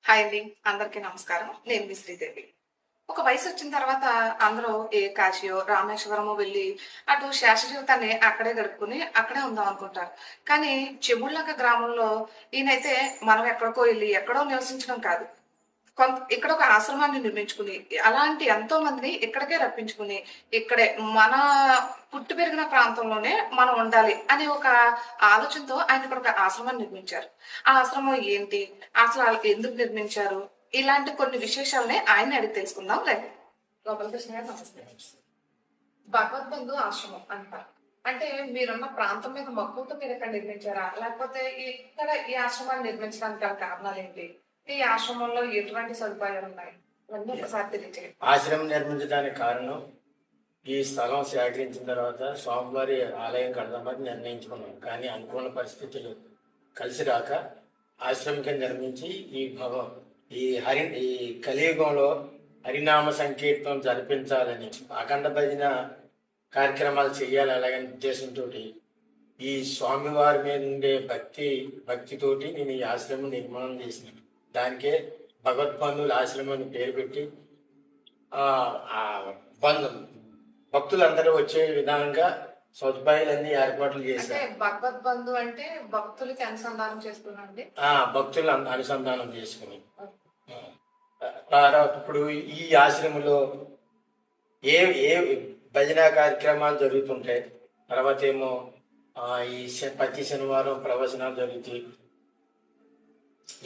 Hi అండి, అందరికీ నమస్కారం. నేను మీ శ్రీదేవి. ఒక వయసు వచ్చిన తర్వాత అందరూ ఏ కాశీయో రామేశ్వరమో వెళ్ళి అటు శేష జీవితాన్ని అక్కడే గడుపుకుని అక్కడే ఉందాం అనుకుంటారు. కానీ చెముళ్ళక గ్రామంలో ఈయనైతే మనం ఎక్కడికో వెళ్ళి ఎక్కడో నివసించడం కాదు, ఇక్కడ ఒక ఆశ్రమాన్ని నిర్మించుకుని అలాంటి ఎంతో మందిని ఇక్కడికే రప్పించుకుని ఇక్కడే మన పుట్టి పెరిగిన ప్రాంతంలోనే మనం ఉండాలి అనే ఒక ఆలోచనతో ఆయన ఇక్కడ ఒక ఆశ్రమాన్ని నిర్మించారు. ఆ ఆశ్రమం ఏంటి, అసలు ఎందుకు నిర్మించారు, ఇలాంటి కొన్ని విశేషాలని ఆయన అడిగి తెలుసుకుందాం. రండి. గోపాలకృష్ణ గారు నమస్తే. భగవద్బంధు ఆశ్రమం అంటారు అంటే మీరున్న ప్రాంతం మీద మక్కువతో మీరు ఇక్కడ నిర్మించారా, లేకపోతే ఇక్కడ ఈ ఆశ్రమాన్ని నిర్మించడానికి గల కారణాలు ఏంటి, ఈ ఆశ్రమంలో ఎటువంటి సదుపాయాలు ఉన్నాయి, ఇవన్నీ ఒకసారి తెలియజేయండి. ఆశ్రమం నిర్మించడానికి కారణం, ఈ స్థలం సేకరించిన తర్వాత స్వామివారి ఆలయం కడదామని నిర్ణయించుకున్నాం. కానీ అనుకూల పరిస్థితులు కలిసి రాక ఆశ్రమం నిర్మించి ఈ కలియుగంలో హరినామ సంకీర్తనం జరిపించాలని, అఖండ భజన కార్యక్రమాలు చేయాలి అలాగని ఉద్దేశంతో ఈ స్వామివారి మీద ఉండే భక్తితోటి నేను ఈ ఆశ్రమం నిర్మాణం చేసినాను. దానికే భగవద్బంధువుల ఆశ్రమం పేరు పెట్టి భక్తులందరూ వచ్చే విధంగా సదుపాయాలన్నీ ఏర్పాట్లు చేశారు. భగవద్బంధు అంటే భక్తులకి అనుసంధానం చేసుకున్నాండి. భక్తులు అనుసంధానం చేసుకుని ఇప్పుడు ఈ ఆశ్రమంలో ఏ ఏ భజన కార్యక్రమాలు జరుగుతుంటాయి. తర్వాత ఏమో ఈ ప్రతి శనివారం ప్రవచనాలు జరుగుతాయి.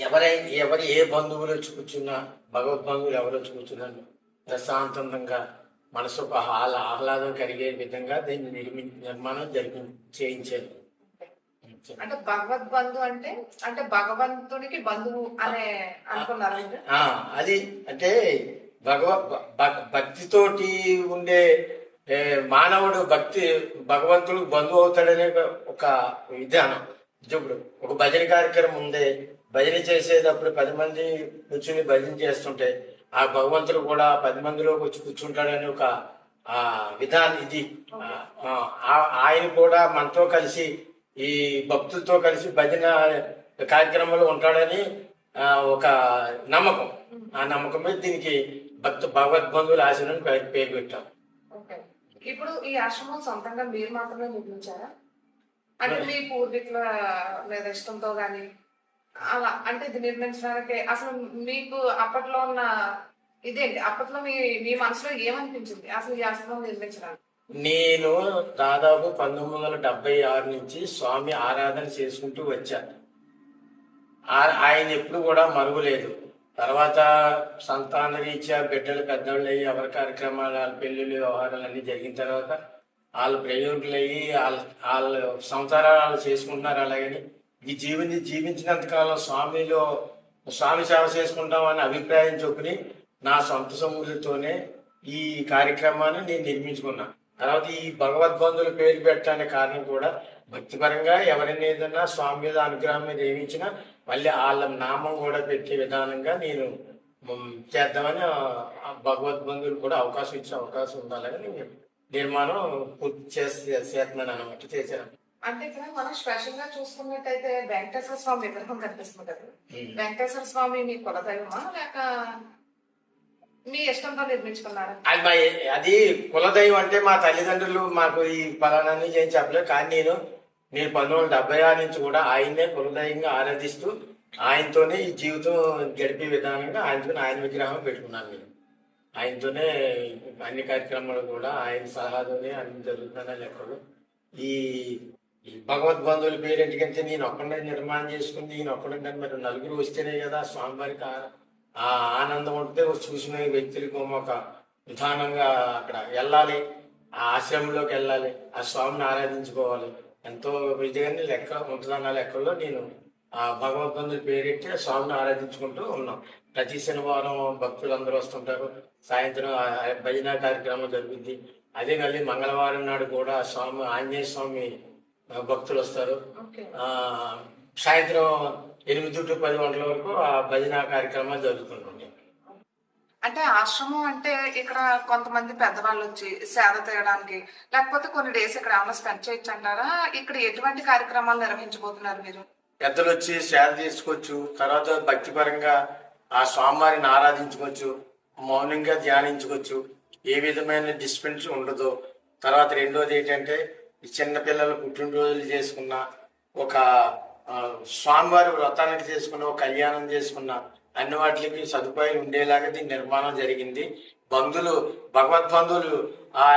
ఎవరు ఏ బంధువులు వచ్చి కూర్చున్నా, భగవద్బంధువులు ఎవరు వచ్చి కూర్చున్నాను ప్రశాంతంగా మనసుకు ఆహ్లాదం కలిగే విధంగా దీన్ని నిర్మాణం చేయించారు. అంటే భగవద్బంధు అంటే అంటే భగవంతునికి బంధువు అనే అనుకున్నారు. అది అంటే భక్తితోటి ఉండే మానవుడు భగవంతుడికి బంధువు అవుతాడనే ఒక విధానం. ఇప్పుడు ఒక భజన కార్యక్రమం ఉంది, భజన చేసేటప్పుడు 10 మంది కూర్చుని భజన చేస్తుంటే ఆ భగవంతుడు కూడా 10 మందిలోకి వచ్చి కూర్చుంటాడని ఒక విధానం ఇది. ఆయన కూడా మనతో కలిసి ఈ భక్తులతో కలిసి భజన కార్యక్రమంలో ఉంటాడని ఒక నమ్మకం. ఆ నమ్మకం మీద దీనికి భగవద్బంధువుల ఆశ్రమం పేరు పెట్టాం. ఇప్పుడు ఈ ఆశ్రమం సొంతంగా మీరు మాత్రమే నిర్మించారా, అంటే మీ పూర్వీకుల మీద ఇష్టంతో గాని అలా, అంటే ఇది నిర్మించడానికి అసలు మీకు అప్పట్లో ఉన్న ఇదేంటి, అప్పట్లో మీ మనసులో ఏమనిపించింది అసలు ఈ ఆశ్రమం నిర్మించడానికి? నేను దాదాపు 1976 నుంచి స్వామి ఆరాధన చేసుకుంటూ వచ్చాను. ఆయన ఎప్పుడు కూడా మరుగులేదు. తర్వాత సంతాన రీత్యా బిడ్డలు పెద్దవాళ్ళు అయ్యి ఎవరి కార్యక్రమాలు, వాళ్ళ పెళ్ళిళ్ళు వ్యవహారాలు అన్నీ జరిగిన తర్వాత వాళ్ళు ప్రయోగులు అయ్యి వాళ్ళ సంసారాలు చేసుకుంటున్నారు. అలాగని ఈ జీవించినంతకాలం స్వామి సేవ చేసుకుంటామని అభిప్రాయం చొప్పుని నా సొంత సొమ్ములతోనే ఈ కార్యక్రమాన్ని నేను నిర్మించుకున్నా. తర్వాత ఈ భగవద్బంధువుల పేరు పెట్టడానికి కారణం కూడా భక్తిపరంగా ఎవరైనా ఏదన్నా స్వామి మీద అనుగ్రహం మీద ఏమిచ్చినా మళ్ళీ వాళ్ళ నామం కూడా పెట్టే విధానంగా నేను చేద్దామని భగవద్బంధువులు కూడా అవకాశం ఉండాలని నిర్మాణం పూర్తి చేస్తున్నాను అనమాట. చేశాను. అంటే ఇక్కడ మనం స్పెషల్ గా చూసుకున్నట్టయితే వెంకటేశ్వర స్వామి విగ్రహం కనిపిస్తుంది కదా. వెంకటేశ్వర స్వామి మీ కులదైవమా లేక మీ ఇష్టంతో నిర్మించుకున్నారా? అది కులదైవం అంటే మా తల్లిదండ్రులు మాకు ఈ ఫలానాన్ని ఏం చెప్పలేదు. కానీ నేను 1976 నుంచి కూడా ఆయన్నే కులదైవంగా ఆరాధిస్తూ ఆయనతోనే ఈ జీవితం గడిపే విధానంగా ఆయన విగ్రహం పెట్టుకున్నాను. నేను ఆయనతోనే అన్ని కార్యక్రమాలు కూడా ఆయన సలహాతోనే అన్ని జరుగుతున్నా లెక్కలు. ఈ భగవద్బంధువుల పేరు ఎందుకంటే నేను ఒక్కడే నిర్మాణం చేసుకుని నేను ఒక్కడే మరి నలుగురు వస్తేనే కదా స్వామివారికి ఆ ఆనందం ఉంటే చూసిన వ్యక్తులకు ఒక విధానంగా అక్కడ వెళ్ళాలి, ఆ ఆశ్రమంలోకి వెళ్ళాలి, ఆ స్వామిని ఆరాధించుకోవాలి. ఎంతో విజయాన్ని లెక్క ఉంటుందన్న లెక్కల్లో నేను ఆ భగవద్బంధుల పేరెట్టి ఆ స్వామిని ఆరాధించుకుంటూ ఉన్నాం. ప్రతి శనివారం భక్తులు అందరూ వస్తుంటారు. సాయంత్రం భజన కార్యక్రమం జరుగుద్ది. అదే మళ్ళీ మంగళవారం నాడు కూడా ఆంజనేయ స్వామి భక్తులు వస్తారు. సాయంత్రం 8 to 10 గంటల వరకు ఆ భజన కార్యక్రమాలు జరుగుతుంటుంది. అంటే ఆశ్రమం అంటే ఇక్కడ కొంతమంది పెద్దవాళ్ళు వచ్చి సేద తీయడానికి, లేకపోతే కొన్ని డేస్ ఇక్కడ ఏమైనా స్పెండ్ చేయొచ్చు అంటారా? ఇక్కడ ఎటువంటి కార్యక్రమాలు నిర్వహించబోతున్నారు మీరు? పెద్దలు వచ్చి సేద తీసుకోవచ్చు. తర్వాత భక్తిపరంగా ఆ స్వామివారిని ఆరాధించుకోవచ్చు, మౌనంగా ధ్యానించుకోవచ్చు, ఏ విధమైన డిస్టర్బెన్స్ ఉండదు. తర్వాత రెండోది ఏంటంటే ఈ చిన్నపిల్లలు పుట్టినరోజులు చేసుకున్న ఒక స్వామివారి వ్రతానికి చేసుకున్న ఒక కళ్యాణం చేసుకున్న అన్ని వాటికి సదుపాయాలు ఉండేలాగా దీని నిర్మాణం జరిగింది. బంధువులు భగవద్బంధువులు ఆ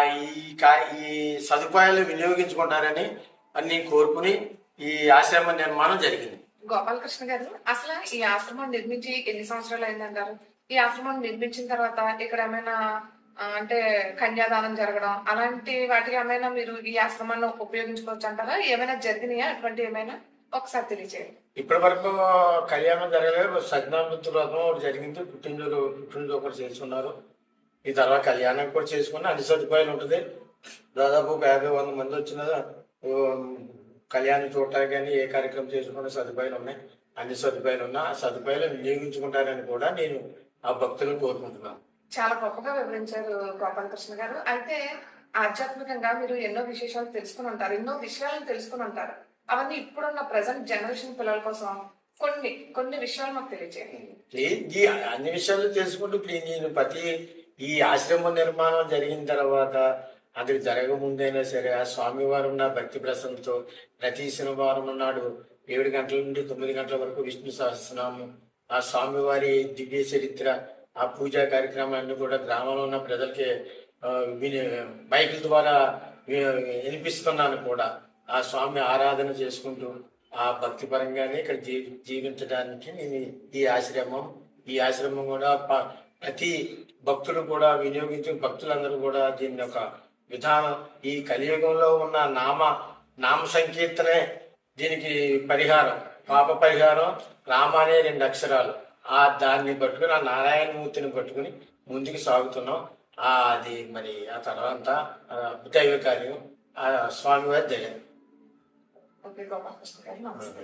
ఈ సదుపాయాలు వినియోగించుకుంటారని నేను కోరుకుని ఈ ఆశ్రమ నిర్మాణం జరిగింది. గోపాలకృష్ణ గారు, అసలు ఈ ఆశ్రమం నిర్మించి ఎన్ని సంవత్సరాలు అయిందంటారు? ఈ ఆశ్రమం నిర్మించిన తర్వాత ఇక్కడ ఏమైనా అంటే కన్యాదానం జరగడం అలాంటి వాటికి ఏమైనా మీరు ఈ ఆశ్రమాన్ని ఉపయోగించుకోవచ్చు అంటారా? ఏమైనా జరిగినాయా అటువంటి ఏమైనా? ఒకసారి తెలియజేయండి. ఇప్పటి వరకు కళ్యాణం జరగలేదు. సత్యనారాయణ వ్రతం ఒకటి జరిగింది, పుట్టినరోజు ఒకటి చేసుకున్నారు. ఈ తర్వాత కళ్యాణం కూడా చేసుకున్న అన్ని సదుపాయాలు ఉంటుంది. దాదాపు 50-100 మంది వచ్చిన కళ్యాణం చూడటానికి కానీ ఏ కార్యక్రమం చేసుకునే సదుపాయాలు ఉన్నాయి. అన్ని సదుపాయాలు ఉన్నా ఆ సదుపాయాలు వినియోగించుకుంటారని కూడా నేను ఆ భక్తులను కోరుకుంటున్నాను. చాలా గొప్పగా వివరించారు గోపాలకృష్ణ గారు. అయితే ఆధ్యాత్మికంగా మీరు ఎన్నో విశేషాలు తెలుసుకుని ఉంటారు, ఎన్నో విషయాలను తెలుసుకుని ఉంటారు. అవన్నీ ఇప్పుడున్న ప్రజెంట్ జనరేషన్ పిల్లల కోసం కొన్ని విషయాలు మాకు తెలియజేయండి. ఈ అన్ని విషయాలు తెలుసుకుంటూ ఇప్పుడు నేను ఈ ఆశ్రమ నిర్మాణం జరిగిన తర్వాత అది జరగముందైనా సరే ఆ స్వామివారు ఉన్న భక్తి ప్రసన్నతో ప్రతి శనివారం నాడు 7 గంటల నుండి 9 గంటల వరకు విష్ణు సహస్రనామం, ఆ స్వామివారి దివ్య చరిత్ర, ఆ పూజా కార్యక్రమాన్ని కూడా గ్రామంలో ఉన్న ప్రజలకి మైకుల ద్వారా వినిపిస్తున్నాను కూడా. ఆ స్వామి ఆరాధన చేసుకుంటూ ఆ భక్తి పరంగానే ఇక్కడ జీవించడానికి నేను ఈ ఆశ్రమం కూడా ప్రతి భక్తులు కూడా భక్తులందరూ కూడా దీన్ని ఒక విధానం, ఈ కలియుగంలో ఉన్న నామ సంకీర్తనే దీనికి పరిహారం, పాప పరిహారం. రామ అనే 2 అక్షరాలు దాన్ని పట్టుకుని ఆ నారాయణమూర్తిని పట్టుకుని ముందుకు సాగుతున్నాం. అది మరి ఆ తర్వాత దైవ కార్యం, ఆ స్వామివారి దయ. ఓకే గోపాలకృష్ణ గారు, నమస్తే.